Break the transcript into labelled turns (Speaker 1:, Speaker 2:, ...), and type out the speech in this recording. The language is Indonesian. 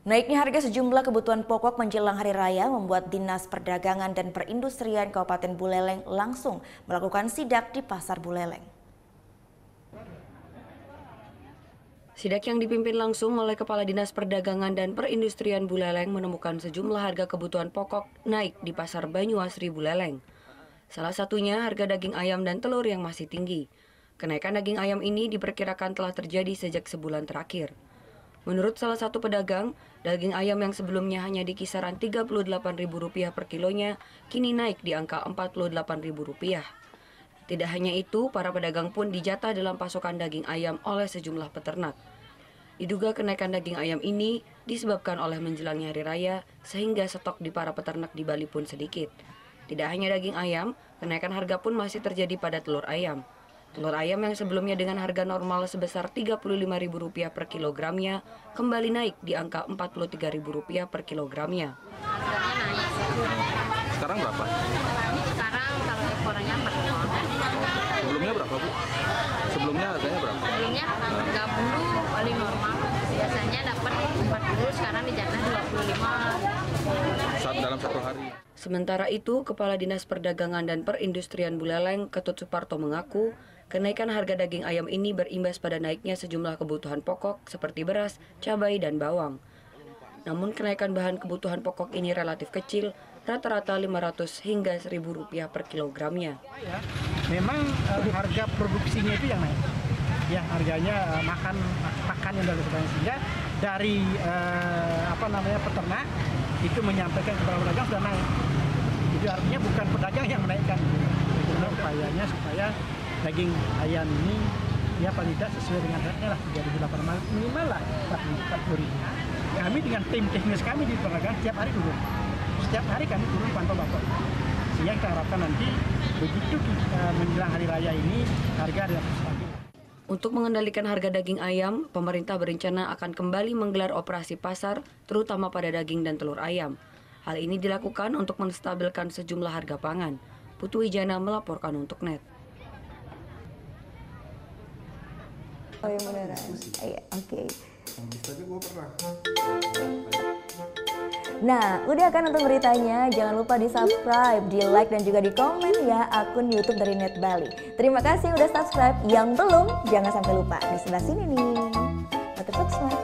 Speaker 1: Naiknya harga sejumlah kebutuhan pokok menjelang Hari Raya membuat Dinas Perdagangan dan Perindustrian Kabupaten Buleleng langsung melakukan sidak di Pasar Buleleng. Sidak yang dipimpin langsung oleh Kepala Dinas Perdagangan dan Perindustrian Buleleng menemukan sejumlah harga kebutuhan pokok naik di Pasar Banyuasri Buleleng. Salah satunya harga daging ayam dan telur yang masih tinggi. Kenaikan daging ayam ini diperkirakan telah terjadi sejak sebulan terakhir. Menurut salah satu pedagang, daging ayam yang sebelumnya hanya di kisaran Rp38.000 per kilonya, kini naik di angka Rp48.000. Tidak hanya itu, para pedagang pun dijatah dalam pasokan daging ayam oleh sejumlah peternak. Diduga kenaikan daging ayam ini disebabkan oleh menjelangnya Hari Raya, sehingga stok di para peternak di Bali pun sedikit. Tidak hanya daging ayam, kenaikan harga pun masih terjadi pada telur ayam. Telur ayam yang sebelumnya dengan harga normal sebesar Rp35.000 per kilogramnya kembali naik di angka Rp43.000 per kilogramnya.
Speaker 2: Sekarang berapa?
Speaker 3: Sekarang kalau ekornya 4
Speaker 2: Sebelumnya berapa, Bu? Sebelumnya harganya berapa?
Speaker 3: Sebelumnya 30 paling normal. Biasanya dapat 40, sekarang dijatah 25.
Speaker 2: Dalam satu hari.
Speaker 1: Sementara itu, Kepala Dinas Perdagangan dan Perindustrian Buleleng, Ketut Suparto mengaku, kenaikan harga daging ayam ini berimbas pada naiknya sejumlah kebutuhan pokok seperti beras, cabai, dan bawang. Namun kenaikan bahan kebutuhan pokok ini relatif kecil, rata-rata Rp500 hingga Rp1.000 per kilogramnya.
Speaker 4: Memang harga produksinya itu yang naik. Ya, harganya pakan yang dari sebagainya, sehingga dari peternak itu menyampaikan kepada pedagang sudah naik. Itu artinya bukan pedagang yang menaikkan. Itu upayanya supaya daging ayam ini ya paling tidak sesuai dengan harganya lah, Rp3.800 minimal lah Rp40.000. Kami dengan tim teknis kami di pedagang setiap hari turun. Setiap hari kami turun pantau lapor. Sehingga kita harapkan nanti begitu menjelang Hari Raya ini harga relatif stabil.
Speaker 1: Untuk mengendalikan harga daging ayam, pemerintah berencana akan kembali menggelar operasi pasar, terutama pada daging dan telur ayam. Hal ini dilakukan untuk menstabilkan sejumlah harga pangan. Putu Wijana melaporkan untuk NET.
Speaker 5: Oh iya beneran? Iya, oke. Nah, udah kan nonton beritanya? Jangan lupa di subscribe, di like, dan juga di komen ya akun YouTube dari Net Bali. Terima kasih udah subscribe. Yang belum, jangan sampai lupa. Di sebelah sini nih. Notif subscribe.